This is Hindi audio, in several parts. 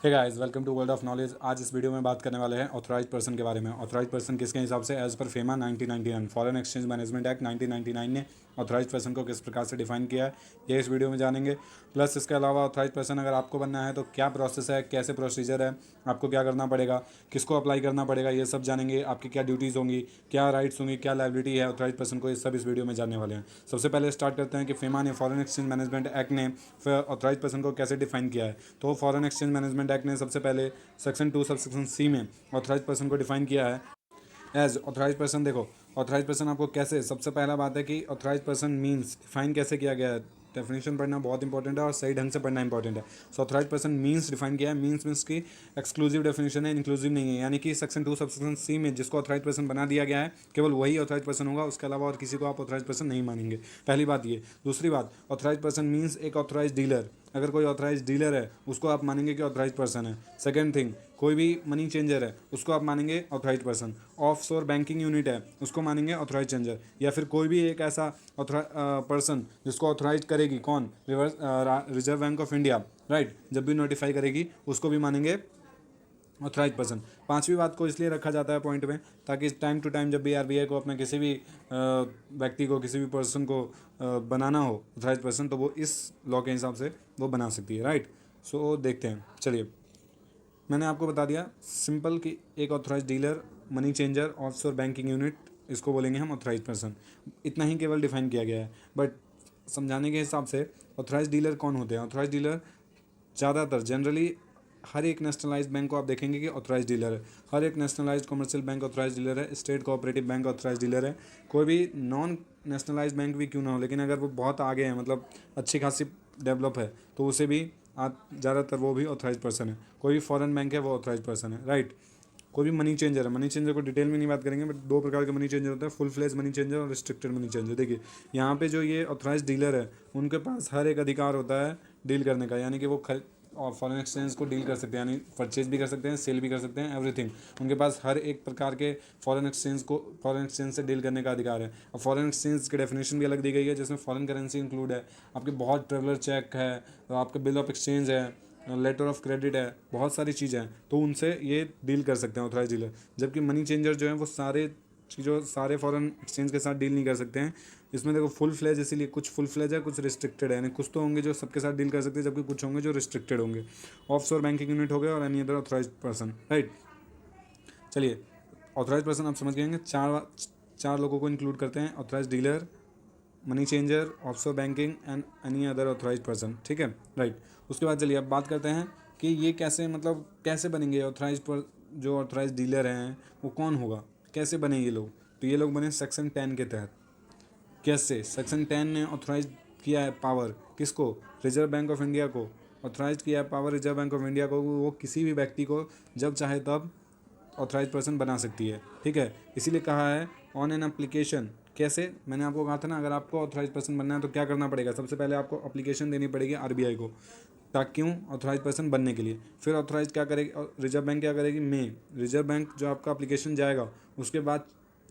Hey guys, welcome to World of Knowledge. आज इस वीडियो में बात करने वाले हैं ऑथराइज पर्सन के बारे में। ऑथराइज पर्सन किसके हिसाब से as per FEMA 1999 foreign exchange management act 1999 ने ऑथराइज पर्सन को किस प्रकार से डिफाइन किया है, ये इस वीडियो में जानेंगे। प्लस इसके अलावा ऑथराइज पर्सन अगर आपको बनना है तो क्या प्रोसेस है, कैसे प्रोसीजर है, आपको क्या करना पड़ेगा, किसको अप्लाई करना पड़ेगा, ये सब जानेंगे। आपकी क्या ड्यूटीज़ होंगी, क्या राइट्स होंगी, क्या लाइबिलिटी है ऑथराइज पर्सन को, ये सब इस वीडियो में जानने वाले हैं। सबसे पहले स्टार्ट करते हैं कि फेमा ने फॉरेन एक्सचेंज मैनेजमेंट एक्ट ने ऑथराइज पर्सन को कैसे डिफाइन किया है। तो फॉरेन एक्सचेंज मैनेजमेंट एक्ट ने सबसे पहले सेक्शन 2 सब सेक्शन सी में ऑथराइज पर्सन को डिफाइन किया है एज ऑथराइज पर्सन। देखो, ऑथराइज पर्सन आपको कैसे, सबसे पहला बात है कि ऑथराइज पर्सन मीन्स डिफाइन कैसे किया गया है। डेफिनेशन पढ़ना बहुत इंपॉर्टेंट है और सही ढंग से पढ़ना इंपॉर्टेंट है। सो ऑथराइज पर्सन मीन्स डिफाइन किया है। मीन्स की एक्सक्लूसिव डेफिनेशन है, इंक्लूसिव नहीं है। यानी कि सेक्शन 2 सब सेक्शन सी में जिसको ऑथराइज पर्सन बना दिया गया है केवल वही ऑथराइज पर्सन होगा, उसके अलावा और किसी को आप ऑथराइज पर्सन नहीं मानेंगे। पहली बात ये। दूसरी बात, ऑथराइज पर्सन मीन्स एक ऑथराइज डीलर। अगर कोई ऑथराइज डीलर है उसको आप मानेंगे कि ऑथराइज पर्सन है। सेकंड थिंग, कोई भी मनी चेंजर है उसको आप मानेंगे ऑथराइज पर्सन। ऑफ शोर बैंकिंग यूनिट है उसको मानेंगे ऑथराइज चेंजर। या फिर कोई भी एक ऐसा पर्सन जिसको ऑथराइज करेगी कौन, reserve bank of India, right, जब भी नोटिफाई करेगी उसको भी मानेंगे ऑथराइज पर्सन। पांचवी बात को इसलिए रखा जाता है पॉइंट में ताकि टाइम टू टाइम जब भी आरबीआई को अपने किसी भी व्यक्ति को, किसी भी पर्सन को बनाना हो ऑथराइज पर्सन, तो वो इस लॉ के हिसाब से वो बना सकती है, राइट। सो देखते हैं। चलिए, मैंने आपको बता दिया सिंपल कि एक authorise dealer, money changer, offshore banking unit, इसको बोलेंगे हम ऑथराइज पर्सन। इतना ही केवल डिफाइन किया गया है। बट समझाने के हिसाब से ऑथराइज डीलर कौन होते हैं। ऑथराइज डीलर ज़्यादातर जनरली हर एक नेशनलाइज्ड बैंक को आप देखेंगे कि ऑथराइज डीलर है। हर एक nationalised commercial bank authorise dealer है। State cooperative bank authorise dealer है। कोई भी नॉन नेशनलाइज्ड बैंक भी क्यों ना हो, लेकिन अगर वो बहुत आगे है, मतलब अच्छी खासी डेवलप है, तो उसे भी आप ज़्यादातर वो भी ऑथराइज पर्सन है। कोई भी फॉरेन बैंक है वो ऑथराइज पर्सन है, राइट। कोई भी मनी चेंजर है, मनी चेंजर को डिटेल में नहीं बात करेंगे, बट दो प्रकार के मनी चेंजर होते हैं, फुल फ्लेज मनी चेंजर और रिस्ट्रिक्टेड मनी चेंजर। देखिए, यहाँ पे जो ये ऑथराइज डीलर है उनके पास हर एक अधिकार होता है डील करने का। यानी कि वो और फॉरेन एक्सचेंज को डील कर सकते हैं, यानी परचेज भी कर सकते हैं, सेल भी कर सकते हैं, एवरीथिंग। उनके पास हर एक प्रकार के फॉरेन एक्सचेंज से डील करने का अधिकार है। और फॉरेन एक्सचेंज की डेफिनेशन भी अलग दी गई है, जिसमें फॉरेन करेंसी इंक्लूड है, आपके बहुत ट्रेवलर चेक है, आपके बिल ऑफ एक्सचेंज है, लेटर ऑफ क्रेडिट है, बहुत सारी चीज़ें हैं, तो उनसे ये डील कर सकते हैं ऑथराइज डीलर। जबकि मनी चेंजर जो है वो सारे फॉरेन एक्सचेंज के साथ डील नहीं कर सकते हैं। इसमें देखो फुल फ्लेज, इसीलिए कुछ फुल फ्लेज है, कुछ रिस्ट्रिक्टेड है। यानी कुछ तो होंगे जो सबके साथ डील कर सकते हैं, जबकि कुछ होंगे जो रिस्ट्रिक्टेड होंगे। ऑफ शोर बैंकिंग यूनिट हो गया और any other authorise person, right. चलिए, ऑथराइज पर्सन आप समझ गए हैं। चार लोगों को इंक्लूड करते हैं, authorise dealer, money changer, offshore banking and any other authorise person, ठीक है, राइट। उसके बाद चलिए अब बात करते हैं कि ये कैसे, मतलब कैसे बनेंगे ऑथराइज पर। जो ऑथराइज डीलर हैं वो कौन होगा, कैसे बने ये लोग। तो ये लोग बने सेक्शन 10 के तहत। कैसे? सेक्शन 10 ने ऑथराइज किया है पावर किसको, रिजर्व बैंक ऑफ इंडिया को। ऑथराइज किया है power reserve bank of India को, वो किसी भी व्यक्ति को जब चाहे तब ऑथराइज पर्सन बना सकती है, ठीक है। इसीलिए कहा है ऑन एन एप्लीकेशन। कैसे? मैंने आपको कहा था ना, अगर आपको ऑथराइज पर्सन बनना है तो क्या करना पड़ेगा। सबसे पहले आपको अप्लीकेशन देनी पड़ेगी आरबीआई को, ताकि क्यों, ऑथराइज पर्सन बनने के लिए। फिर ऑथराइज क्या करेगी, रिजर्व बैंक क्या करेगी, रिजर्व बैंक जो आपका अप्लीकेशन जाएगा उसके बाद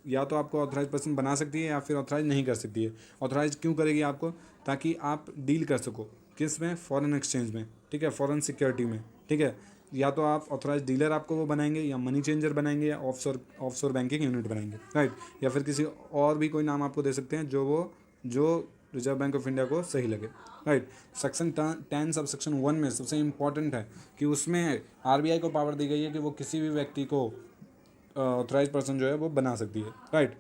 या तो आपको ऑथराइज पर्सन बना सकती है या फिर ऑथराइज नहीं कर सकती है। ऑथराइज क्यों करेगी आपको, ताकि आप डील कर सको किस में, फॉरेन एक्सचेंज में, ठीक है, फॉरेन सिक्योरिटी में, ठीक है। या तो आप ऑथराइज डीलर आपको वो बनाएंगे, या मनी चेंजर बनाएंगे, या ऑफशोर बैंकिंग यूनिट बनाएंगे, राइट। या फिर किसी और भी कोई नाम आपको दे सकते हैं जो रिजर्व बैंक ऑफ इंडिया को सही लगे, राइट। सेक्शन 10 सब सेक्शन 1 में सबसे इंपॉर्टेंट है कि उसमें आरबीआई को पावर दी गई है कि वो किसी भी व्यक्ति को ऑथराइज पर्सन जो है वो बना सकती है, राइट।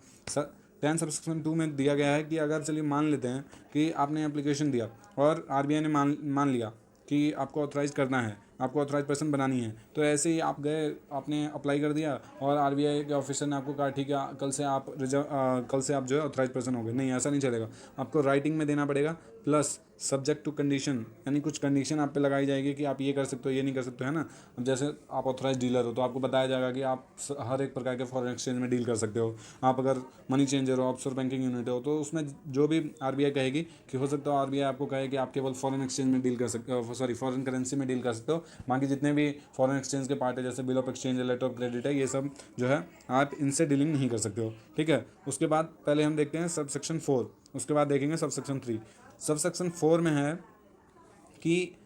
10 सबसेक्शन 2 में दिया गया है कि अगर चलिए मान लेते हैं कि आपने एप्लीकेशन दिया और आरबीआई ने मान लिया कि आपको ऑथराइज करना है, आपको ऑथराइज पर्सन बनानी है, तो ऐसे ही आप गए, आपने अप्लाई कर दिया और आरबीआई के ऑफिसर ने आपको कहा ठीक है कल से आप जो है ऑथराइज पर्सन हो गए। नहीं, ऐसा नहीं चलेगा। आपको राइटिंग में देना पड़ेगा, प्लस सब्जेक्ट टू कंडीशन, यानी कुछ कंडीशन आप पे लगाई जाएगी कि आप ये कर सकते हो, ये नहीं कर सकते, है ना। अब जैसे आप ऑथराइज डीलर हो तो आपको बताया जाएगा कि आप हर एक प्रकार के फॉरेन एक्सचेंज में डील कर सकते हो। आप अगर मनी चेंजर हो, ऑफशोर बैंकिंग यूनिट हो, तो उसमें जो भी आरबीआई कहेगी कि हो सकता है आरबीआई आपको कहे कि आप केवल फॉरेन एक्सचेंज में डील कर सकते हो, सॉरी फॉरेन करेंसी में डील कर सकते हो। बाकी जितने भी फॉरेन एक्सचेंज के पार्ट है, जैसे बिल ऑफ एक्सचेंज है, लेटर ऑफ क्रेडिट है, ये सब जो है आप इनसे डीलिंग नहीं कर सकते हो, ठीक है। उसके बाद पहले हम देखते हैं सब सेक्शन 4, उसके बाद देखेंगे सब सेक्शन 3। सब सेक्शन 4 में है कि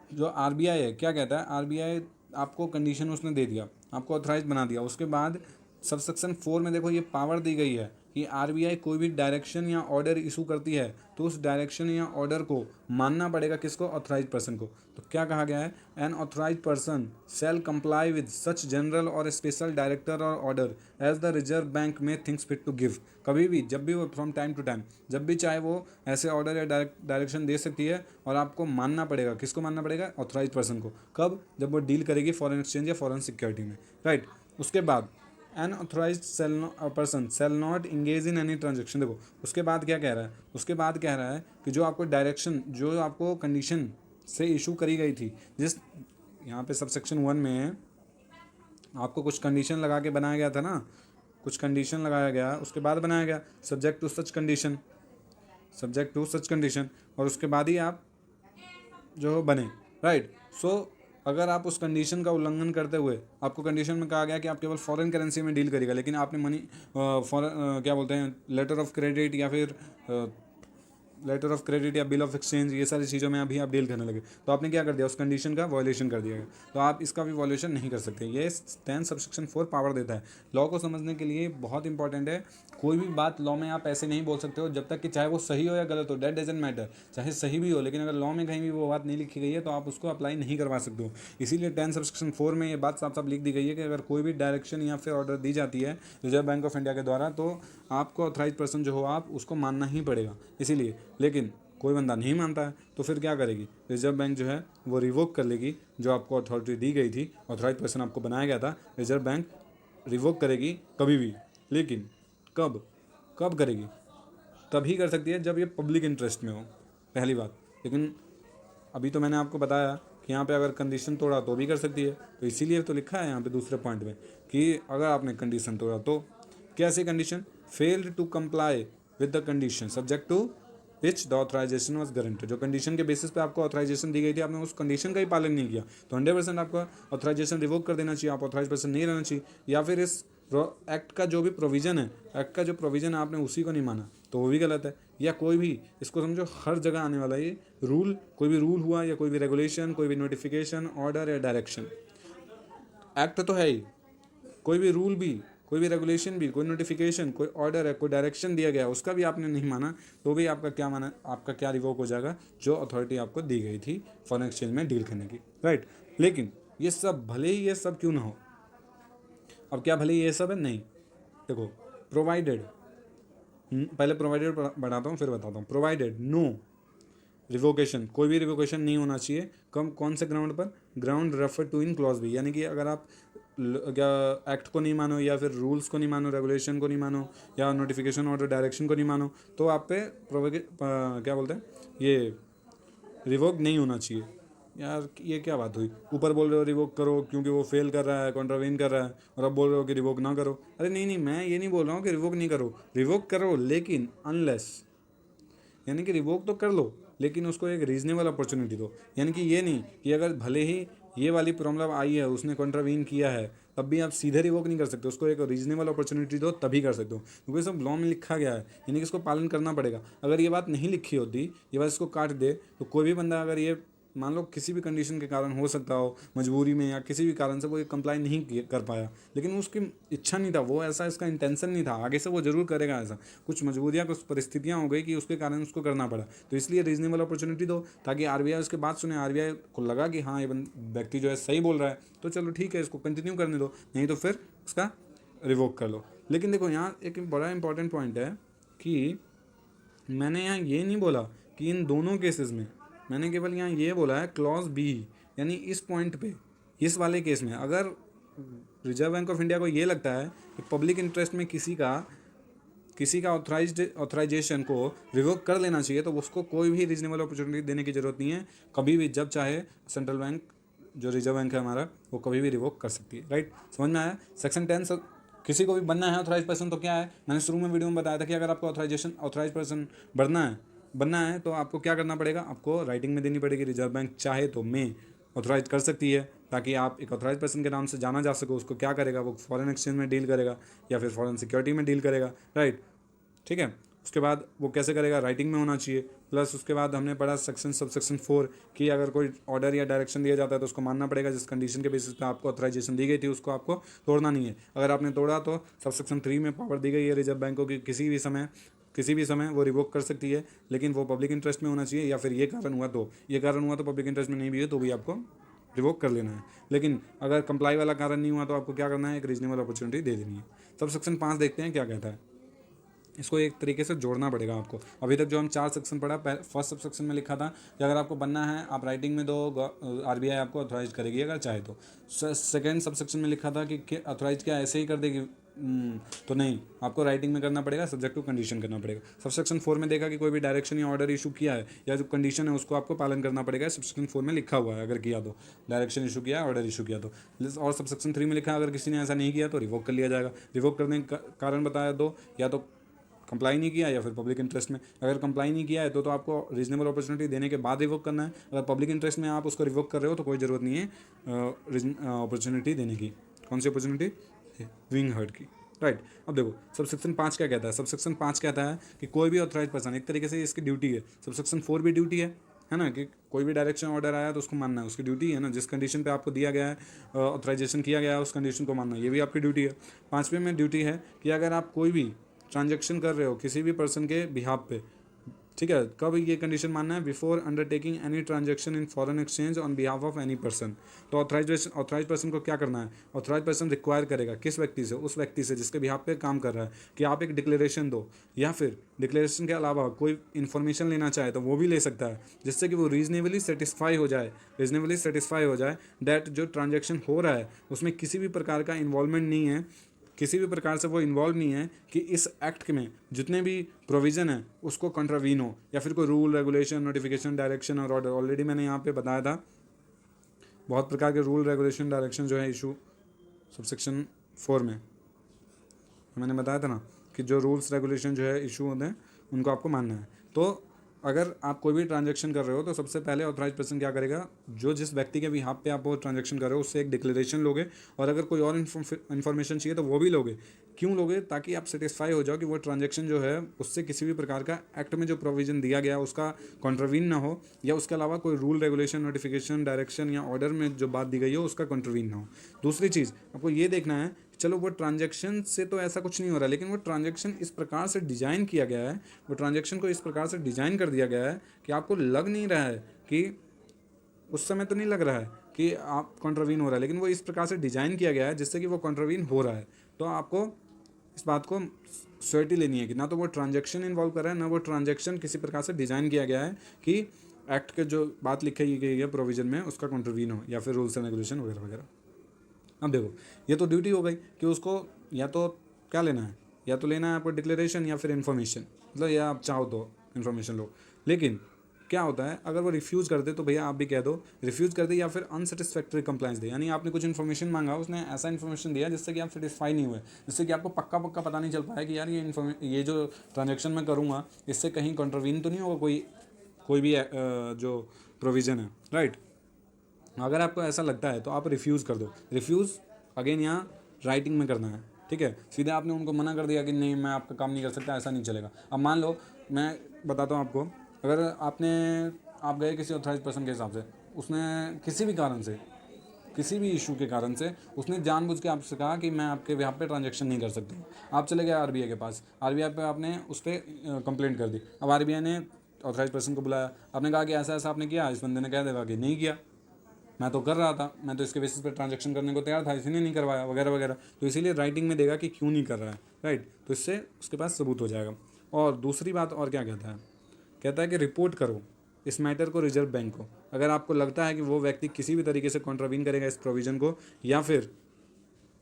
जो आरबीआई है क्या कहता है, आरबीआई आपको कंडीशन उसने दे दिया, आपको ऑथराइज बना दिया, उसके बाद सबसेक्शन 4 में देखो ये पावर दी गई है कि आरबीआई कोई भी डायरेक्शन या ऑर्डर इशू करती है तो उस डायरेक्शन या ऑर्डर को मानना पड़ेगा किसको, ऑथराइज पर्सन को। तो क्या कहा गया है, an authorise person shall comply with such general और स्पेशल डायरेक्टर और order as the Reserve Bank में थिंग्स फिट टू गिव। कभी भी जब भी वो फ्रॉम टाइम टू टाइम जब भी चाहे वो ऐसे ऑर्डर या डायरेक्शन दे सकती है और आपको मानना पड़ेगा, किसको मानना पड़ेगा, ऑथराइज पर्सन को। कब, जब वो डील करेगी फॉरेन एक्सचेंज या फॉरेन सिक्योरिटी में, राइट। उसके बाद an authorise person shall not engage in any transaction. देखो उसके बाद क्या कह रहा है, उसके बाद कह रहा है कि जो आपको डायरेक्शन, जो आपको कंडीशन से इशू करी गई थी, जिस यहाँ पे सब सेक्शन 1 में आपको कुछ कंडीशन लगा के बनाया गया था ना, कुछ कंडीशन लगाया गया, उसके बाद बनाया गया subject to such condition, subject to such condition, और उसके बाद ही आप जो बने, राइट। सो अगर आप उस कंडीशन का उल्लंघन करते हुए, आपको कंडीशन में कहा गया कि आप केवल फॉरेन करेंसी में डील करेगा, लेकिन आपने मनी फॉरेन क्या बोलते हैं, लेटर ऑफ क्रेडिट या फिर लेटर ऑफ क्रेडिट या बिल ऑफ एक्सचेंज, ये सारी चीज़ों में अभी आप डील करने लगे, तो आपने क्या कर दिया, उस कंडीशन का वॉयलेशन कर दिया, तो आप इसका भी वॉयलेशन नहीं कर सकते। ये 10 सबसेक्शन 4 पावर देता है। लॉ को समझने के लिए बहुत इंपॉर्टेंट है। कोई भी बात लॉ में आप ऐसे नहीं बोल सकते हो जब तक कि चाहे वो सही हो या गलत हो, डेट डजंट मैटर, चाहे सही भी हो, लेकिन अगर लॉ में कहीं भी वो बात नहीं लिखी गई है तो आप उसको अप्लाई नहीं करवा सकते हो। इसीलिए 10 सबसेक्शन 4 में ये बात साफ साफ लिख दी गई है कि अगर कोई भी डायरेक्शन या फिर ऑर्डर दी जाती है रिजर्व बैंक ऑफ इंडिया के द्वारा, तो आपको ऑथराइज पर्सन जो हो आप उसको मानना ही पड़ेगा। इसीलिए, लेकिन कोई बंदा नहीं मानता है तो फिर क्या करेगी, रिजर्व बैंक जो है वो रिवोक कर लेगी, जो आपको अथॉरिटी दी गई थी, ऑथराइज पर्सन आपको बनाया गया था, रिजर्व बैंक रिवोक करेगी कभी भी। लेकिन कब कब करेगी, तभी कर सकती है जब ये पब्लिक इंटरेस्ट में हो, पहली बात। लेकिन अभी तो मैंने आपको बताया कि यहाँ पे अगर कंडीशन तोड़ा तो भी कर सकती है, तो इसीलिए तो लिखा है यहाँ पे दूसरे पॉइंट में कि अगर आपने कंडीशन तोड़ा तो, कैसे condition, failed to comply with the condition subject to which the authorisation was guaranteed. जो कंडीशन के बेसिस पे आपको ऑथराइजेशन दी गई थी, आपने उस कंडीशन का ही पालन नहीं किया तो 100% आपका ऑथराइजेशन रिवोक कर देना चाहिए, आप ऑथराइज पर्सन नहीं रहना चाहिए। या फिर इस एक्ट का जो भी प्रोविज़न है, एक्ट का जो प्रोविज़न है आपने उसी को नहीं माना तो वो भी गलत है। या कोई भी, इसको समझो हर जगह आने वाला ये रूल, कोई भी रूल हुआ या कोई भी रेगुलेशन, कोई भी नोटिफिकेशन, ऑर्डर या डायरेक्शन, एक्ट तो है ही, कोई भी रूल भी, कोई भी रेगुलेशन भी, कोई नोटिफिकेशन, कोई ऑर्डर है, कोई डायरेक्शन दिया गया, उसका भी आपने नहीं माना तो भी आपका क्या माना, आपका क्या रिवोक हो जाएगा, जो अथॉरिटी आपको दी गई थी फॉरेन एक्सचेंज में डील करने की, राइट। लेकिन ये सब, भले ही ये सब क्यों ना हो, अब क्या भले ही ये सब है, नहीं, देखो प्रोवाइडेड, पहले प्रोवाइडेड बढ़ाता हूँ फिर बताता हूँ। प्रोवाइडेड नो रिवोकेशन, कोई भी रिवोकेशन नहीं होना चाहिए, कौन से ग्राउंड पर, ground refer to in clause B, यानी कि अगर आप क्या एक्ट को नहीं मानो या फिर रूल्स को नहीं मानो, रेगुलेशन को नहीं मानो या नोटिफिकेशन ऑर्डर डायरेक्शन को नहीं मानो, तो आप पे क्या बोलते हैं, ये रिवोक नहीं होना चाहिए। यार ये क्या बात हुई, ऊपर बोल रहे हो रिवोक करो क्योंकि वो फेल कर रहा है, कॉन्ट्रावेन कर रहा है, और अब बोल रहे हो कि रिवोक ना करो। अरे नहीं नहीं, मैं ये नहीं बोल रहा हूँ कि रिवोक नहीं करो, रिवोक करो, लेकिन अनलेस, यानी कि रिवोक तो कर लो लेकिन उसको एक रीजनेबल अपॉर्चुनिटी दो। यानी कि ये नहीं कि अगर भले ही ये वाली प्रॉब्लम आई है, उसने कॉन्ट्रावीन किया है, तब भी आप सीधे रिवोक नहीं कर सकते, उसको एक रीजनेबल अपॉर्चुनिटी दो तभी कर सकते हो, क्योंकि सब लॉ में लिखा गया है, यानी कि इसको पालन करना पड़ेगा। अगर ये बात नहीं लिखी होती, ये बात इसको काट दे, तो कोई भी बंदा अगर ये मान लो किसी भी कंडीशन के कारण, हो सकता हो मजबूरी में या किसी भी कारण से वो ये कंप्लाई नहीं कर पाया, लेकिन उसकी इच्छा नहीं था, वो ऐसा इसका इंटेंशन नहीं था, आगे से वो जरूर करेगा ऐसा, कुछ मजबूरियाँ, कुछ परिस्थितियाँ हो गई कि उसके कारण उसको करना पड़ा, तो इसलिए रीजनेबल अपॉर्चुनिटी दो ताकि आरबीआई उसके बात सुने, आरबीआई को लगा कि हाँ ये व्यक्ति जो है सही बोल रहा है, तो चलो ठीक है इसको कंटिन्यू करने दो, नहीं तो फिर उसका रिवोक कर लो। लेकिन देखो यहाँ एक बड़ा इंपॉर्टेंट पॉइंट है कि मैंने यहाँ ये नहीं बोला कि इन दोनों केसेस में, मैंने केवल यहाँ ये बोला है क्लॉज बी, यानी इस पॉइंट पे, इस वाले केस में अगर रिजर्व बैंक ऑफ इंडिया को ये लगता है कि पब्लिक इंटरेस्ट में किसी का ऑथराइजेशन को रिवोक कर लेना चाहिए, तो उसको कोई भी रीजनेबल अपॉर्चुनिटी देने की ज़रूरत नहीं है, कभी भी जब चाहे सेंट्रल बैंक, जो रिजर्व बैंक है हमारा, वो कभी भी रिवोक कर सकती है, राइट। समझ में आया। सेक्शन 10, किसी को भी बनना है ऑथराइज पर्सन तो क्या है, मैंने शुरू में वीडियो में बताया था कि अगर आपको ऑथराइज पर्सन बनना है तो आपको क्या करना पड़ेगा, आपको राइटिंग में देनी पड़ेगी, रिजर्व बैंक चाहे तो मैं ऑथराइज कर सकती है, ताकि आप एक ऑथराइज पर्सन के नाम से जाना जा सको। उसको क्या करेगा, वो फॉरेन एक्सचेंज में डील करेगा या फिर फॉरेन सिक्योरिटी में डील करेगा, राइट, ठीक है। उसके बाद वो कैसे करेगा, राइटिंग में होना चाहिए, प्लस उसके बाद हमने पढ़ा सेक्शन सबसेक्शन 4 कि अगर कोई ऑर्डर या डायरेक्शन दिया जाता है तो उसको मानना पड़ेगा, जिस कंडीशन के बेसिस पे आपको ऑथराइजेशन दी गई थी उसको आपको तोड़ना नहीं है। अगर आपने तोड़ा तो सबसेक्शन 3 में पावर दी गई है रिजर्व बैंक को कि किसी भी समय वो रिवोक कर सकती है, लेकिन वो पब्लिक इंटरेस्ट में होना चाहिए या फिर ये कारण हुआ तो पब्लिक इंटरेस्ट में नहीं भी है तो भी आपको रिवोक कर लेना है। लेकिन अगर कंप्लाई वाला कारण नहीं हुआ तो आपको क्या करना है, एक रीजनेबल अपॉर्चुनिटी दे देनी है। सब सेक्शन 5 देखते हैं क्या कहता है। इसको एक तरीके से जोड़ना पड़ेगा आपको। अभी तक जो हम 4 सेक्शन पढ़ा, फर्स्ट सब सेक्शन में लिखा था कि अगर आपको बनना है आप राइटिंग में दो, आरबीआई आपको ऑथराइज करेगी अगर चाहे तो। सेकेंड सब सेक्शन में लिखा था कि ऑथराइज क्या ऐसे ही कर देगी, तो नहीं, आपको राइटिंग में करना पड़ेगा, सब्जेक्ट टू कंडीशन करना पड़ेगा। सबसेक्शन 4 में देखा कि कोई भी डायरेक्शन या ऑर्डर इशू किया है या जो कंडीशन है उसको आपको पालन करना पड़ेगा, सबसेक्शन 4 में लिखा हुआ है अगर किया तो, डायरेक्शन इशू किया, ऑर्डर इशू किया तो। और सबसेक्शन 3 में लिखा अगर किसी ने ऐसा नहीं किया तो रिवोक कर लिया जाएगा। रिवोक करने का कारण बताया दो, या तो कंप्लाई नहीं किया या फिर पब्लिक इंटरेस्ट में। अगर कंप्लाई नहीं किया है तो आपको रीजनेबल अपॉर्चुनिटी देने के बाद रिवोक करना है। अगर पब्लिक इंटरेस्ट में आप उसको रिवोक कर रहे हो तो कोई ज़रूरत नहीं है अपॉर्चुनिटी देने की। कौन सी अपॉर्चुनिटी? विंग हर्ट की, राइट। अब देखो सबसेक्शन 5 क्या कहता है। सबसेक्शन 5 कहता है कि कोई भी ऑथराइज पर्सन, एक तरीके से इसकी ड्यूटी है। सबसेक्शन 4 भी ड्यूटी है ना, कि कोई भी डायरेक्शन ऑर्डर आया तो उसको मानना है, उसकी ड्यूटी है ना। जिस कंडीशन पे आपको दिया गया है, ऑथराइजेशन किया गया है, उस कंडीशन को मानना, ये भी आपकी ड्यूटी है। 5वें में ड्यूटी है कि अगर आप कोई भी ट्रांजेक्शन कर रहे हो किसी भी पर्सन के बिहाफ पे, ठीक है, कब ये कंडीशन मानना है? Before undertaking any transaction in foreign exchange on behalf of any person. तो ऑथराइज पर्सन को क्या करना है? ऑथराइज पर्सन रिक्वायर करेगा किस व्यक्ति से? उस व्यक्ति से जिसके बिहाफ पे काम कर रहा है, कि आप एक डिक्लेरेशन दो, या फिर डिक्लेरेशन के अलावा कोई इन्फॉर्मेशन लेना चाहे तो वो भी ले सकता है, जिससे कि वो रीजनेबली सेटिस्फाई हो जाए दैट जो ट्रांजेक्शन हो रहा है उसमें किसी भी प्रकार का इन्वॉल्वमेंट नहीं है, किसी भी प्रकार से वो इन्वॉल्व नहीं है कि इस एक्ट में जितने भी प्रोविज़न है उसको कंट्रावीन हो, या फिर कोई रूल, रेगुलेशन, नोटिफिकेशन, डायरेक्शन और ऑर्डर। ऑलरेडी मैंने यहाँ पे बताया था बहुत प्रकार के रूल, रेगुलेशन, डायरेक्शन जो है इशू सबसेक्शन 4 में मैंने बताया था ना, कि जो रूल्स रेगुलेशन जो है इशू होते हैं उनको आपको मानना है। तो अगर आप कोई भी ट्रांजैक्शन कर रहे हो तो सबसे पहले ऑथराइज पर्सन क्या करेगा, जो जिस व्यक्ति के बिहाफ पे आप वो ट्रांजैक्शन कर रहे हो उससे एक डिक्लेरेशन लोगे, और अगर कोई और इन्फॉर्मेशन चाहिए तो वो भी लोगे। क्यों लोगे? ताकि आप सेटिस्फाई हो जाओ कि वो ट्रांजैक्शन जो है उससे किसी भी प्रकार का एक्ट में जो प्रोविजन दिया गया उसका कॉन्ट्रवीन ना हो, या उसके अलावा कोई रूल, रेगुलेशन, नोटिफिकेशन, डायरेक्शन या ऑर्डर में जो बात दी गई हो उसका कॉन्ट्रवीन ना हो। दूसरी चीज़ आपको ये देखना है, चलो वो ट्रांजैक्शन से तो ऐसा कुछ नहीं हो रहा, लेकिन वो ट्रांजैक्शन इस प्रकार से डिज़ाइन किया गया है, वो ट्रांजैक्शन को इस प्रकार से डिज़ाइन कर दिया गया है कि आपको लग नहीं रहा है कि उस समय तो नहीं लग रहा है कि आप कॉन्ट्रवीन हो रहा है, लेकिन वो इस प्रकार से डिज़ाइन किया गया है जिससे कि वो कॉन्ट्रवीन हो रहा है। तो आपको इस बात को श्योरिटी लेनी है कि ना तो वो ट्रांजैक्शन इन्वॉल्व कर रहा है, ना वो ट्रांजैक्शन किसी प्रकार से डिज़ाइन किया गया है कि एक्ट के जो बात लिखी गई है प्रोविजन में उसका कॉन्ट्रवीन हो, या फिर रूल्स एंड रेगुलेशन वगैरह वगैरह। अब देखो ये तो ड्यूटी हो गई कि उसको या तो क्या लेना है, या तो लेना है आपको डिक्लेरेशन या फिर इन्फॉर्मेशन, मतलब या आप चाहो तो इन्फॉर्मेशन लो। लेकिन क्या होता है अगर वो रिफ्यूज़ कर दे, तो भैया आप भी कह दो रिफ्यूज़ कर दे, या फिर अनसेटिस्फैक्ट्री कंप्लाइंस दे, यानी आपने कुछ इन्फॉर्मेशन मांगा, उसने ऐसा इन्फॉर्मेशन दिया जिससे कि आप सेटिस्फाई नहीं हुए, जिससे कि आपको पक्का पता नहीं चल पाया कि यार ये जो ट्रांजेक्शन मैं करूँगा इससे कहीं कॉन्ट्रवीन तो नहीं होगा कोई भी जो प्रोविज़न है, राइट। अगर आपको ऐसा लगता है तो आप रिफ्यूज़ कर दो। रिफ्यूज़ अगेन यहाँ राइटिंग में करना है, ठीक है। सीधे आपने उनको मना कर दिया कि नहीं मैं आपका काम नहीं कर सकता, ऐसा नहीं चलेगा। अब मान लो मैं बताता हूँ आपको, अगर आप गए किसी ऑथराइज पर्सन के हिसाब से, उसने किसी भी कारण से, किसी भी इशू के कारण से उसने जानबूझ के आपसे कहा कि मैं आपके यहाँ पे ट्रांजैक्शन नहीं कर सकता। आप चले गए आरबीआई के पास, आरबीआई पे आपने उस पर कंप्लेंट कर दी। अब आरबीआई ने ऑथराइज पर्सन को बुलाया, आपने कहा कि ऐसा ऐसा आपने किया, इस बंदे ने कह देगा कि नहीं किया, मैं तो कर रहा था, मैं तो इसके बेसिस पर ट्रांजैक्शन करने को तैयार था, इसीलिए नहीं करवाया वगैरह वगैरह। तो इसीलिए राइटिंग में देगा कि क्यों नहीं कर रहा है, राइट। तो इससे उसके पास सबूत हो जाएगा। और दूसरी बात और क्या कहता है कि रिपोर्ट करो इस मैटर को रिजर्व बैंक को, अगर आपको लगता है कि वो व्यक्ति किसी भी तरीके से कॉन्ट्रावीन करेगा इस प्रोविज़न को, या फिर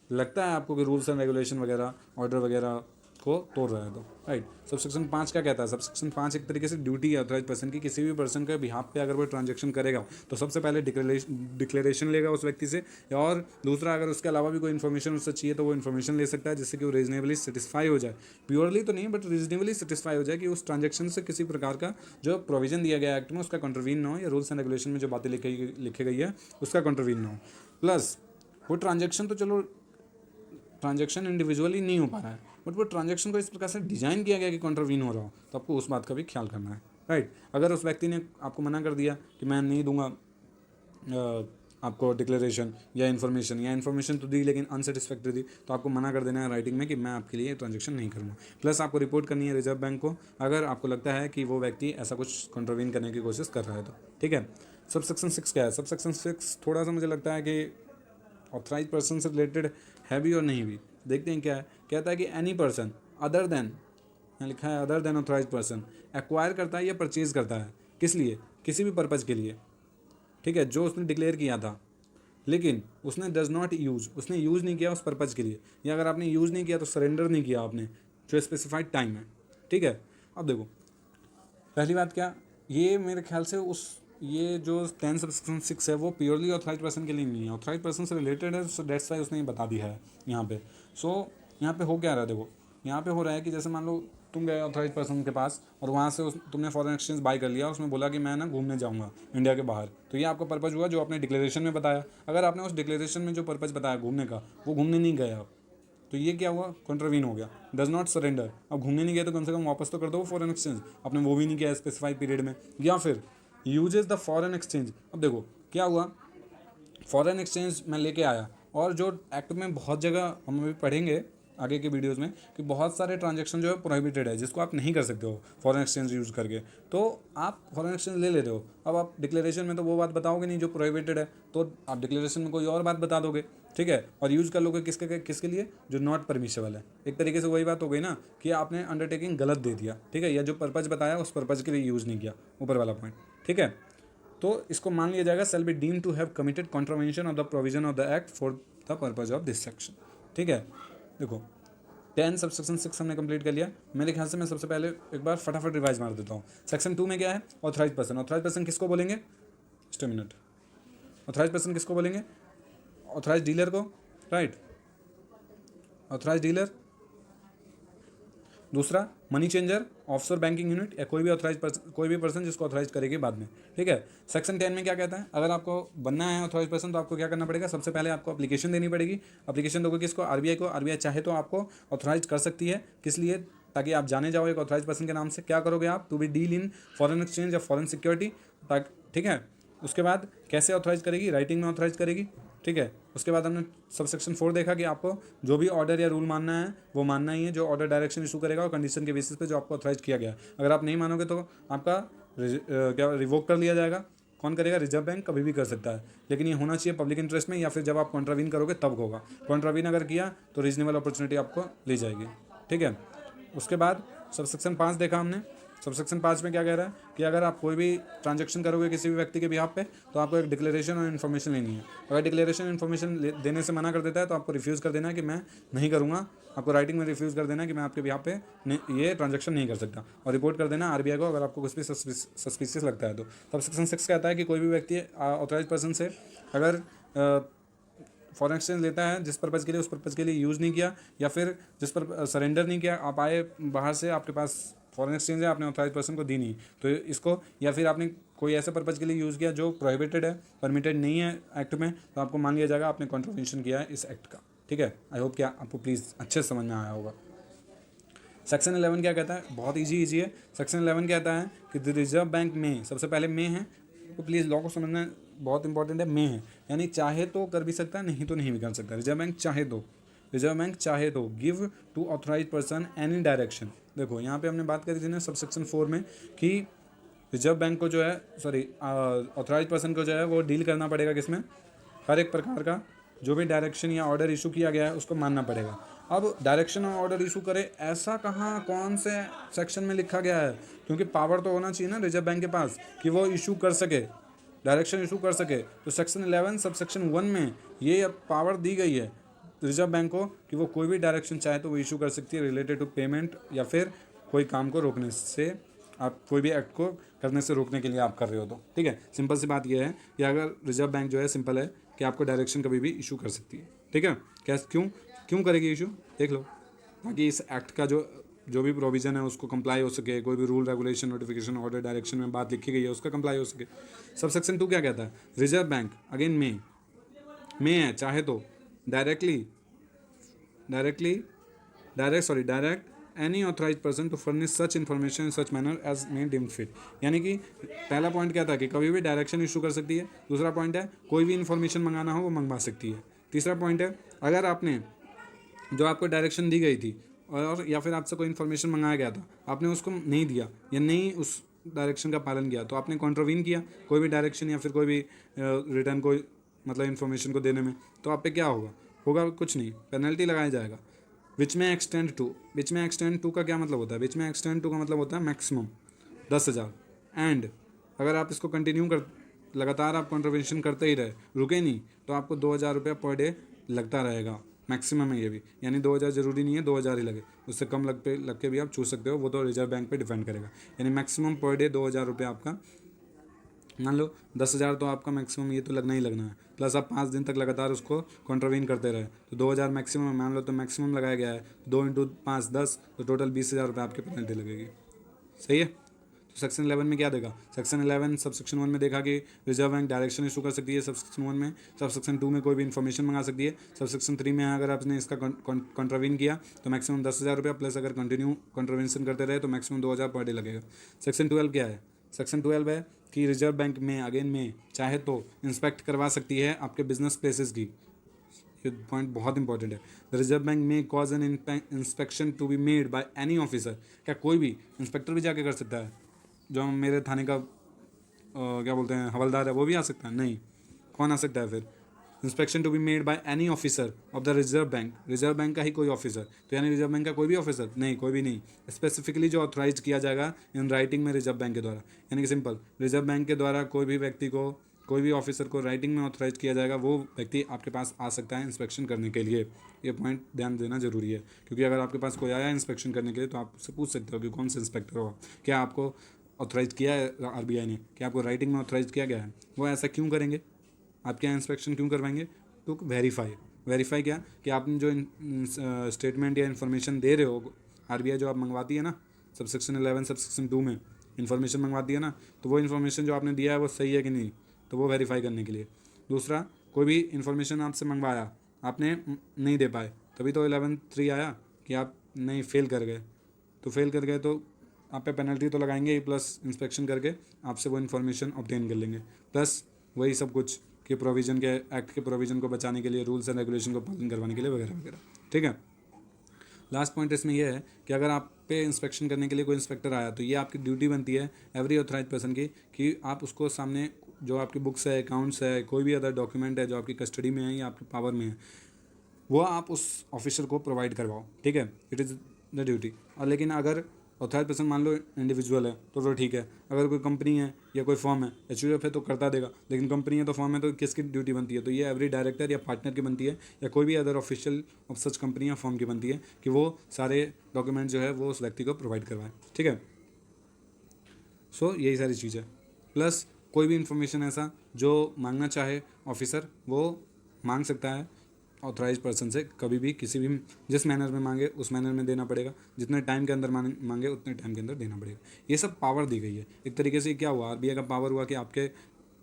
लगता है आपको कि रूल्स एंड रेगुलेशन वगैरह, ऑर्डर वगैरह को तोड़ रहा है तो, राइट। सबसेक्शन 5 क्या कहता है? सबसेक्शन 5 एक तरीके से ड्यूटी है ऑथराइज पर्सन की, किसी भी पर्सन के बिहाफ पे अगर वो ट्रांजैक्शन करेगा तो सबसे पहले डिक्लेरेशन लेगा उस व्यक्ति से, और दूसरा अगर उसके अलावा भी कोई इन्फॉर्मेशन उससे चाहिए तो वो इन्फॉर्मेशन ले सकता है, जिससे कि वो रीजनेबली सेटिस्फाई हो जाए, प्योरली तो नहीं बट रीजनेबली सेटिस्फाई हो जाए कि उस ट्रांजैक्शन से किसी प्रकार का जो प्रोविजन दिया गया एक्ट में उसका कॉन्ट्रवीन ना हो, या रूल्स एंड रेगुलेशन में जो बातें लिखी गई है उसका कॉन्ट्रवीन ना हो। प्लस वो ट्रांजैक्शन तो चलो ट्रांजैक्शन इंडिविजुअली नहीं हो पा रहा है, बट वो ट्रांजैक्शन को इस प्रकार से डिज़ाइन किया गया कि कॉन्ट्रवीन हो रहा हो, तो आपको उस बात का भी ख्याल करना है, राइट। अगर उस व्यक्ति ने आपको मना कर दिया कि मैं नहीं दूंगा आपको डिक्लेरेशन या इन्फॉर्मेशन तो दी लेकिन अनसेटिस्फैक्ट्री दी, तो आपको मना कर देना है राइटिंग में कि मैं आपके लिए ट्रांजेक्शन नहीं करूँगा। प्लस आपको रिपोर्ट करनी है रिजर्व बैंक को अगर आपको लगता है कि वो व्यक्ति ऐसा कुछ कंट्रोवीन करने की कोशिश कर रहा है तो, ठीक है। सबसेक्शन 6 क्या है? सबसेक्शन 6 थोड़ा सा मुझे लगता है कि ऑथराइज पर्सन से रिलेटेड है भी और नहीं भी। देखते हैं क्या है। कहता है कि एनी पर्सन अदर देन, यहाँ लिखा है other than authorise person acquire करता है या परचेज करता है, किस लिए? किसी भी पर्पज़ के लिए, ठीक है, जो उसने डिक्लेयर किया था लेकिन उसने डज नॉट यूज़, उसने यूज़ नहीं किया उस पर्पज़ के लिए, या अगर आपने यूज़ नहीं किया तो सरेंडर नहीं किया आपने जो स्पेसिफाइड टाइम है, ठीक है। अब देखो पहली बात क्या, ये मेरे ख्याल से ये जो 10 सबसेक्शन 6 है वो प्योरली ऑथराइज पर्सन के लिए नहीं है, ऑथराइज पर्सन से रिलेटेड है, सो डेट्स वाई उसने ये बता दिया है यहाँ पे। सो यहाँ पे हो क्या रहा है, देखो यहाँ पे हो रहा है कि जैसे मान लो तुम गए ऑथराइज पर्सन के पास और वहाँ से तुमने फॉरेन एक्सचेंज बाय कर लिया, उसमें बोला कि मैं ना घूमने जाऊँगा इंडिया के बाहर, तो ये आपका पर्पज़ हुआ जो आपने डिक्लेरेशन में बताया। अगर आपने उस डिक्लेरेशन में जो पर्पज़ बताया घूमने का वो घूमने नहीं गए आप, तो ये क्या हुआ? कॉन्ट्रावीन हो गया, डज नॉट सरेंडर। अब घूमने नहीं गए तो कम से कम वापस तो कर दो फॉरेन एक्सचेंज, आपने वो भी नहीं किया स्पेसिफाइड पीरियड में। या फिर यूजेस द फॉरेन एक्सचेंज, अब देखो क्या हुआ, फॉरेन एक्सचेंज मैं लेके आया और जो एक्ट में बहुत जगह हम अभी पढ़ेंगे आगे के वीडियोस में कि बहुत सारे ट्रांजेक्शन जो है प्रोहिबिटेड है जिसको आप नहीं कर सकते हो फॉरेन एक्सचेंज यूज़ करके, तो आप फॉरेन एक्सचेंज ले लेते हो। अब आप डिक्लेरेशन में तो वो बात बताओगे नहीं जो प्रोहिबिटेड है, तो आप डिक्लेरेशन में कोई और बात बता दोगे, ठीक है, और यूज़ कर लोगे किसके लिए? जो नॉट परमिशेबल है। एक तरीके से वही बात हो गई ना कि आपने अंडरटेकिंग गलत दे दिया, ठीक है, या जो पर्पज़ बताया उस पर्पज़ के लिए यूज़ नहीं किया, ऊपर वाला पॉइंट, ठीक है। तो इसको मान लिया जाएगा shall be deem to have committed contravention of the provision of the act for the purpose of this section, ठीक है। देखो 10 सबसेक्शन 6 हमने कंप्लीट कर लिया। मेरे ख्याल से मैं सबसे पहले एक बार फटाफट रिवाइज मार देता हूँ। सेक्शन 2 में क्या है? Authorise person. ऑथराइज पर्सन किसको बोलेंगे? Just a minute. Authorise person किसको बोलेंगे? ऑथराइज डीलर को, राइट, ऑथराइज डीलर। दूसरा money changer, offshore banking unit, या कोई भी पर्सन जिसको ऑथराइज करेगी बाद में, ठीक है। सेक्शन 10 में क्या कहता है? अगर आपको बनना है ऑथराइज पर्सन तो आपको क्या करना पड़ेगा? सबसे पहले आपको एप्लीकेशन देनी पड़ेगी। एप्लीकेशन दोगे किसको? आरबीआई को। आरबीआई चाहे तो आपको ऑथराइज कर सकती है, किस लिए? ताकि आप जाने जाओ एक ऑथराइज पर्सन के नाम से। क्या करोगे आप? To be deal in foreign exchange या फॉरेन सिक्योरिटी, ठीक है। उसके बाद कैसे ऑथराइज करेगी? राइटिंग में ऑथराइज करेगी, ठीक है। उसके बाद हमने सब सेक्शन 4 देखा कि आपको जो भी ऑर्डर या रूल मानना है वो मानना ही है, जो ऑर्डर डायरेक्शन इशू करेगा और कंडीशन के बेसिस पे जो आपको ऑथराइज किया गया। अगर आप नहीं मानोगे तो आपका क्या रिवोक कर लिया जाएगा। कौन करेगा? रिजर्व बैंक कभी भी कर सकता है, लेकिन ये होना चाहिए पब्लिक इंटरेस्ट में, या फिर जब आप कॉन्ट्रावीन करोगे तब होगा। कॉन्ट्रावीन अगर किया तो रीजनेबल अपॉर्चुनिटी आपको ली जाएगी, ठीक है। उसके बाद सब सेक्शन 5 देखा हमने। सब सेक्शन 5 में क्या कह रहा है कि अगर आप कोई भी ट्रांजैक्शन करोगे किसी भी व्यक्ति के बिहाफ पे तो आपको एक डिक्लेरेशन और इन्फॉर्मेशन लेनी है। अगर डिक्लेरेशन इन्फॉर्मेशन देने से मना कर देता है तो आपको रिफ्यूज़ कर देना है कि मैं नहीं करूँगा। आपको राइटिंग में रिफ्यूज़ कर देना है कि मैं आपके बिहाफ पे ये ट्रांजैक्शन नहीं कर सकता, और रिपोर्ट कर देना आरबीआई को अगर आपको कुछ भी सस्पिशियस लगता है तो। सब सेक्शन 6 कहता है कि कोई भी व्यक्ति ऑथराइज पर्सन से अगर फॉरेन एक्सचेंज लेता है जिस पर्पज़ के लिए, उस पर्पज़ के लिए यूज़ नहीं किया, या फिर जिस पर सरेंडर नहीं किया, आप आए बाहर से, आपके पास फॉरेन एक्सचेंज है, आपने ऑथराइज पर्सन को दी नहीं तो इसको, या फिर आपने कोई ऐसे पर्पज़ के लिए यूज़ किया जो प्रोहिबिटेड है, परमिटेड नहीं है एक्ट में, तो आपको मान लिया जाएगा आपने कॉन्ट्रावेंशन किया है इस एक्ट का, ठीक है। आई होप क्या आपको प्लीज़ अच्छे से समझ में आया होगा। सेक्शन 11 क्या कहता है? बहुत ईजी है। सेक्शन 11 कहता है कि द रिजर्व बैंक में, सबसे पहले में है तो प्लीज़ लॉ को समझना बहुत इंपॉर्टेंट है। में है यानी चाहे तो कर भी सकता है, नहीं तो नहीं भी कर सकता। रिजर्व बैंक चाहे तो give to authorise person any direction. देखो यहाँ पे हमने बात करी थी ना सब सेक्शन 4 में कि रिजर्व बैंक को जो है ऑथराइज पर्सन को जो है वो डील करना पड़ेगा किसमें? हर एक प्रकार का जो भी डायरेक्शन या ऑर्डर इशू किया गया है उसको मानना पड़ेगा। अब डायरेक्शन और ऑर्डर इशू करे ऐसा कहाँ कौन से सेक्शन में लिखा गया है? क्योंकि पावर तो होना चाहिए ना रिजर्व बैंक के पास कि वो इशू कर सके, डायरेक्शन इशू कर सके। तो सेक्शन 11 सब सेक्शन 1 में ये पावर दी गई है रिजर्व बैंक को कि वो कोई भी डायरेक्शन चाहे तो वो इशू कर सकती है रिलेटेड टू पेमेंट, या फिर कोई काम को रोकने से, आप कोई भी एक्ट को करने से रोकने के लिए आप कर रहे हो तो, ठीक है। सिंपल सी बात यह है कि अगर रिजर्व बैंक जो है सिंपल है कि आपको डायरेक्शन कभी भी इशू कर सकती है, ठीक है। क्यों करेगी इशू? देख लो, ताकि इस एक्ट का जो भी प्रोविज़न है उसको कंप्लाई हो सके, कोई भी rule regulation notification order direction में बात लिखी गई है उसका कंप्लाई हो सके। सब सेक्शन 2 क्या कहता है? रिजर्व बैंक अगेन में है चाहे तो direct any authorise person to furnish such information in such manner as may deemed fit. यानी कि पहला पॉइंट क्या था कि कभी भी डायरेक्शन इशू कर सकती है। दूसरा पॉइंट है कोई भी इन्फॉर्मेशन मंगाना हो वो मंगवा सकती है। तीसरा पॉइंट है अगर आपने जो आपको डायरेक्शन दी गई थी और या फिर आपसे कोई इन्फॉर्मेशन मंगाया गया था, आपने उसको नहीं दिया या नहीं उस डायरेक्शन का पालन किया, तो आपने कॉन्ट्रावीन किया कोई भी डायरेक्शन या फिर कोई भी रिटर्न कोई मतलब इन्फॉर्मेशन को देने में, तो आप पे क्या होगा? होगा कुछ नहीं, पेनल्टी लगाया जाएगा। विच में एक्सटेंड टू, विच में एक्सटेंड टू का क्या मतलब होता है? विच में एक्सटेंड टू का मतलब होता है मैक्सिमम 10,000। एंड अगर आप इसको कंटिन्यू कर लगातार आप कॉन्ट्रवेंशन करते ही रहे, रुके नहीं, तो आपको 2,000 रुपया पर डे लगता रहेगा। मैक्सिमम है ये भी, यानी 2,000 ज़रूरी नहीं है 2,000 ही लगे, उससे कम लग के भी आप छू सकते हो, वो तो रिजर्व बैंक पे डिपेंड करेगा। यानी मैक्सिमम पर डे 2,000 रुपये आपका, मान लो 10,000 तो आपका मैक्सिमम ये तो लगना ही लगना है, प्लस आप 5 दिन तक लगातार उसको कॉन्ट्रावीन करते रहे तो 2,000 मैक्सिमम मान लो, तो मैक्सिमम लगाया गया है 2 इंटू 5 10, तो टोटल 20,000 रुपये आपकी पेनल्टी लगेगी। सही है। तो सेक्शन 11 में क्या देखा? सेक्शन 11 सबसेक्शन 1 में देखा कि रिजर्व बैंक डायरेक्शन इशू कर सकती है सबसेक्शन 1 में। सबसेक्शन 2 में कोई भी इन्फॉर्मेशन मंगा सकती है। सबसेक्शन 3 में अगर आपने इसका कॉन्ट्रावीन किया तो मैक्सिमम 10,000 रुपया, प्लस अगर कंटिन्यू कॉन्ट्रावेंशन करते रहे तो मैक्सिमम 2,000 पर डे लगेगा। सेक्शन 12 क्या है? सेक्शन 12 है कि रिजर्व बैंक में अगेन में चाहे तो इंस्पेक्ट करवा सकती है आपके बिजनेस प्लेसेस की। ये पॉइंट बहुत इंपॉर्टेंट है। The Reserve Bank may cause an inspection to be made by any officer. क्या कोई भी इंस्पेक्टर भी जाके कर सकता है? जो मेरे थाने का क्या बोलते हैं हवलदार है वो भी आ सकता है? नहीं। कौन आ सकता है फिर? Inspection to be made by any officer of the Reserve Bank, Reserve Bank का ही कोई ऑफिसर, तो यानी रिजर्व बैंक का कोई भी ऑफिसर? नहीं, कोई भी नहीं। स्पेसिफिकली जो ऑथराइज किया जाएगा इन राइटिंग में रिजर्व बैंक के द्वारा, यानी कि सिंपल रिजर्व बैंक के द्वारा कोई भी व्यक्ति को, कोई भी ऑफिसर को राइटिंग में ऑथराइज किया जाएगा, वो व्यक्ति आपके पास आ सकता है इंस्पेक्शन करने के लिए। ये पॉइंट ध्यान देना जरूरी है, क्योंकि अगर आपके पास कोई आया इंस्पेक्शन करने के लिए तो आप उससे पूछ सकते हो कि कौन से इंस्पेक्टर हो, क्या आपको ऑथराइज किया है आरबीआई ने, क्या आपको राइटिंग में ऑथराइज किया गया है। वो ऐसा क्यों करेंगे? आपके यहाँ इंस्पेक्शन क्यों करवाएंगे? तो वेरीफाई क्या कि आपने जो स्टेटमेंट या इन्फॉर्मेशन दे रहे हो, आरबीआई जो आप मंगवाती है ना सबसेक्शन 11 सबसेक्शन 2 में इन्फॉर्मेशन मंगवाती है ना, तो वो इन्फॉर्मेशन जो आपने दिया है वो सही है कि नहीं, तो वो वेरीफाई करने के लिए। दूसरा, कोई भी इन्फॉर्मेशन आपसे मंगवाया, आपने नहीं दे पाए, तभी तो 11(3) आया कि आप नहीं फेल कर गए। तो फेल कर गए तो आप पे पेनल्टी तो लगाएंगे ही, प्लस इंस्पेक्शन करके आपसे वो इन्फॉर्मेशन ऑब्टेन कर लेंगे, प्लस वही सब कुछ के प्रोविज़न के एक्ट के प्रोविज़न को बचाने के लिए, रूल्स एंड रेगुलेशन को पालन करवाने के लिए वगैरह वगैरह। ठीक है। लास्ट पॉइंट इसमें यह है कि अगर आप पे इंस्पेक्शन करने के लिए कोई इंस्पेक्टर आया तो ये आपकी ड्यूटी बनती है एवरी ऑथराइज पर्सन की कि आप उसको सामने जो आपकी बुक्स है, अकाउंट्स है, कोई भी अदर डॉक्यूमेंट है जो आपकी कस्टडी में है या आपके पावर में है, वो आप उस ऑफिसर को प्रोवाइड करवाओ। ठीक है, इट इज़ द ड्यूटी। और लेकिन अगर ऑथराइज पर्सन मान लो इंडिविजुअल है तो ठीक है, अगर कोई कंपनी है या कोई फॉर्म है, एचयूएफ है तो करता देगा, लेकिन कंपनी है तो फॉर्म है तो किसकी ड्यूटी बनती है? तो ये एवरी डायरेक्टर या पार्टनर की बनती है, या कोई भी other official of such company या फॉर्म की बनती है कि वो सारे डॉक्यूमेंट जो है वो उस व्यक्ति को प्रोवाइड करवाए। ठीक है। सो यही सारी चीज़ है। प्लस कोई भी इंफॉर्मेशन ऐसा जो मांगना चाहे ऑफिसर, वो मांग सकता है ऑथराइज पर्सन से कभी भी, किसी भी जिस मैनर में मांगे उस मैनर में देना पड़ेगा, जितने टाइम के अंदर मांगे उतने टाइम के अंदर देना पड़ेगा। ये सब पावर दी गई है एक तरीके से। क्या हुआ? आरबीआई का पावर हुआ कि आपके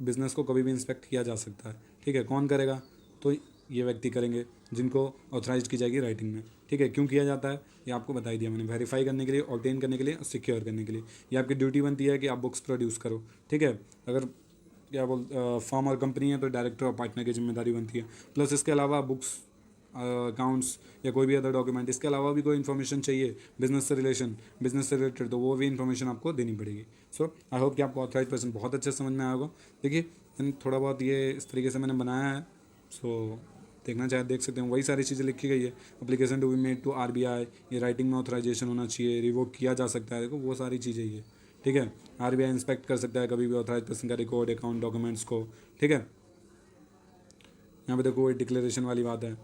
बिजनेस को कभी भी इंस्पेक्ट किया जा सकता है। ठीक है। कौन करेगा? तो ये व्यक्ति करेंगे जिनको ऑथराइज की जाएगी राइटिंग में। ठीक है। क्यों किया जाता है ये आपको बता ही दिया मैंने, वेरीफाई करने के लिए, ऑब्टेन करने के लिए और सिक्योर करने के लिए। ये आपकी ड्यूटी बनती है कि आप बुक्स प्रोड्यूस करो। ठीक है। अगर क्या फॉर्म और कंपनी है तो डायरेक्टर और पार्टनर की जिम्मेदारी बनती है। प्लस इसके अलावा बुक्स, अकाउंट्स या कोई भी अदर डॉक्यूमेंट, इसके अलावा भी कोई इन्फॉर्मेशन चाहिए बिजनेस से रिलेटेड, तो वो भी इन्फॉर्मेशन आपको देनी पड़ेगी। सो आई होप कि आपको ऑथराइज पर्सन बहुत अच्छे समझ में आया होगा। देखिए थोड़ा बहुत ये इस तरीके से मैंने बनाया है, सो देखना चाहे देख सकते हैं, वही सारी चीज़ें लिखी गई है। Application to be made to RBI, ये राइटिंग में ऑथराइजेशन होना चाहिए, रिवोक किया जा सकता है, देखो वो सारी चीज़ें ही है। ठीक है। आरबीआई इंस्पेक्ट कर सकता है कभी भी ऑथराइज पर्सन का रिकॉर्ड, अकाउंट, डॉक्यूमेंट्स को। ठीक है। यहाँ पे देखो वही डिक्लेरेशन वाली बात है।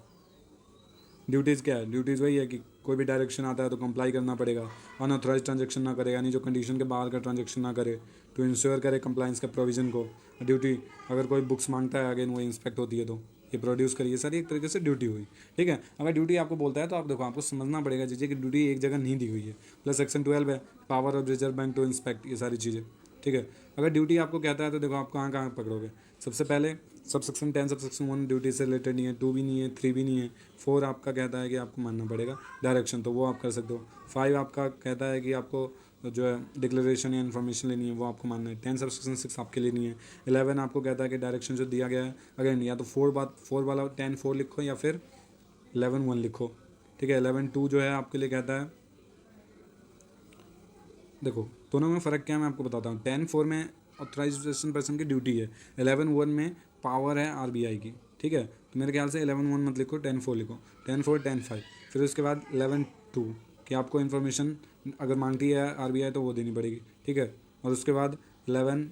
ड्यूटीज़ क्या है? ड्यूटीज़ वही है कि कोई भी डायरेक्शन आता है तो कंप्लाई करना पड़ेगा, अनऑथराइज ट्रांजैक्शन ना करे, यानी जो कंडीशन के बाहर का ट्रांजैक्शन ना करे, टू इंश्योर करे कंप्लाइंस का प्रोविज़न को। ड्यूटी अगर कोई बुक्स मांगता है अगेन वो इंस्पेक्ट होती है तो ये प्रोड्यूस करिए, सारी एक तरीके से ड्यूटी हुई। ठीक है। अगर ड्यूटी आपको बोलता है तो आप देखो आपको समझना पड़ेगा चीज़ें कि ड्यूटी एक जगह नहीं दी हुई है। प्लस सेक्शन 12 है power of Reserve Bank to inspect, ये सारी चीज़ें। ठीक है। अगर ड्यूटी आपको कहता है तो देखो आप कहाँ कहाँ पकड़ोगे। सबसे पहले सबसेक्शन 10 सबसेक्शन 1 ड्यूटी से रिलेटेड नहीं है, 2 भी नहीं है, 3 भी नहीं है। 4 आपका कहता है कि आपको मानना पड़ेगा डायरेक्शन, तो वो आप कर सकते हो। 5 आपका कहता है कि आपको जो है डिक्लेरेशन या इन्फॉर्मेशन लेनी है, वो आपको मानना है। 10 सबसेक्शन 6 आपके लिए नहीं है। 11 आपको कहता है कि डायरेक्शन जो दिया गया है, अगेन या तो 4 वाला 10 4 लिखो या फिर 11 1 लिखो, ठीक है। 11 2 जो है आपके लिए कहता है, देखो दोनों में फ़र्क क्या है मैं आपको बताता हूँ। 10 4 में ऑथराइजेशन पर्सन की ड्यूटी है, 11 1 में पावर है आरबीआई की, ठीक है। तो मेरे ख्याल से 11 1 मत लिखो, 10 4 लिखो, 10 4 10 5। फिर उसके बाद 11 2 कि आपको इन्फॉर्मेशन अगर मांगती है आरबीआई तो वो देनी पड़ेगी, ठीक है। और उसके बाद 11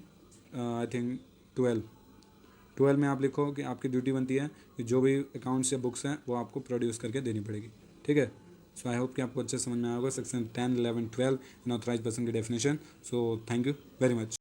आई थिंक 12 में आप लिखो कि आपकी ड्यूटी बनती है कि जो भी अकाउंट्स या बुक्स हैं वो आपको प्रोड्यूस करके देनी पड़ेगी, ठीक है। सो आई होप कि आपको अच्छे समझ में आया होगा सेक्शन 10 11 12 इन ऑथराइज पर्सन की definition. So thank you very much.